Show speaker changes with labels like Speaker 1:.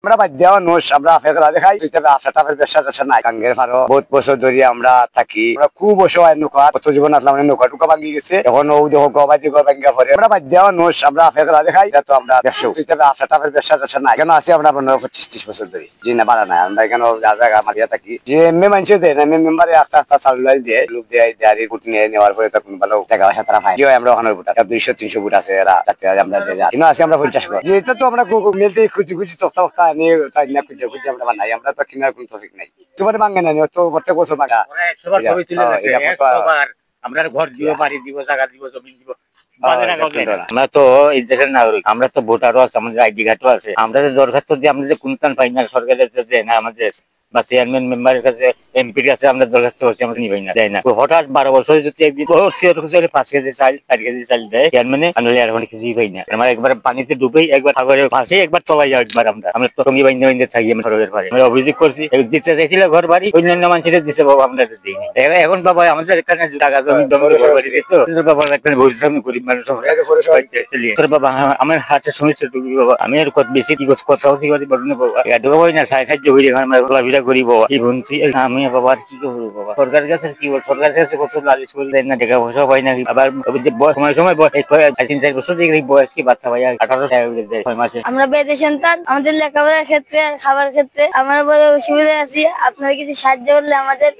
Speaker 1: আমরা বাদ দেওয়া নোস আমরা ফেকলা দেখাই টাফের ব্যবসা ট্যাবসা নাই গাঙ্গের ফারো বহুত বছর ধরে আমরা থাকি আমরা খুব অসহায় নৌকা কত জীবন আসলাম নৌকা টুকা ভাঙ্গি গেছে এখন ও দেখো গবাদি গর ভাঙ্গা পরে আমরা বাদ দেওয়া নোস আমরা ফেকলা দেখাই এটা তো আমরা ব্যবসা টাফের ব্যবসা ট্যাবসা নাই কেন আছি আমরা 15-25-30 বছর ধরে জি না বাড়া নাই আমরা এখানে জায়গা মারিয়া থাকি যে এমএ মানছে দেয় না এমএ মেম্বারে আস্তে চালু দিয়ে লোক দিয়ে দেয়ারি ফুট নিয়ে নেওয়ার পরে তখন ভালো টাকা পয়সা তারা পাই আমরা ওখানে 200-300 ফুট আছে এরা আমরা কিন্তু আছি আমরা 50 করে যেটা তো আমরা মিলতে খুঁজি খুঁজি তক্তা নিয়ে তাই না খুঁজে খুঁজে আমরা বানাই আমরা তো কিনার কোনো তফিক নাই তোমার ভাঙে না তো প্রত্যেক বছর ভাঙা
Speaker 2: আমরা ঘর দিব বাড়ি দিব জায়গা দিব জমি দিব আমরা তো এই দেশের নাগরিক আমরা তো ভোটারও আছে আমাদের আইডি কার্ডও আছে আমরা যে দরখাস্ত দিয়ে আমরা যে কোনটান পাই না সরকারের যে না আমাদের বা চেয়ারম্যান মেম্বারের কাছে এমপির কাছে আমরা দরখাস্ত করছি আমরা নিবাই না দেয় না হঠাৎ 12 বছর যদি একদিন 5 কেজি চাল 4 কেজি চাল দেয় চেয়ারম্যানে আমরা আর কিছুই পাই না আমরা একবার পানিতে ডুবেই একবার সাগরে ভাসে একবার চলাই যাও একবার আমরা টঙ্গি বাইন্দে বাইন্দে থাকি আমরা সরকারের পারে আমরা অভিযোগ করছি দিতে চাইছিল ঘর বাড়ি অন্যান্য মানুষের দিচ্ছে বাবা আমরা দিই না এখন বাবা আমাদের এখানে টাকা জমি ঘর বাড়ি দিত বাবা এখানে ভবিষ্যৎ আমি গরিব মানুষ তোর বাবা আমার হাতে সমস্যা ডুবি বাবা আমি আর কত বেশি কি কথাও কি করি বলুন বাবা এটা ডুবাই না সাহায্য হয়ে এখন আমরা করি বাবা কি বলছি আমি বাবা আর কি করবো বাবা সরকারের কাছে কি বল সরকারের কাছে কত নালিশ করে দেয় না টাকা পয়সা পাই না আবার যে সময় 3-4 বছর দেখি বয়স কি বাচ্চা ভাই 18 টাকা দেয় 6 মাসে
Speaker 3: আমরা বেদে সন্তান আমাদের লেখাপড়ার ক্ষেত্রে আর খাবার ক্ষেত্রে আমরা বড় অসুবিধা আছি আপনারা কিছু সাহায্য করলে আমাদের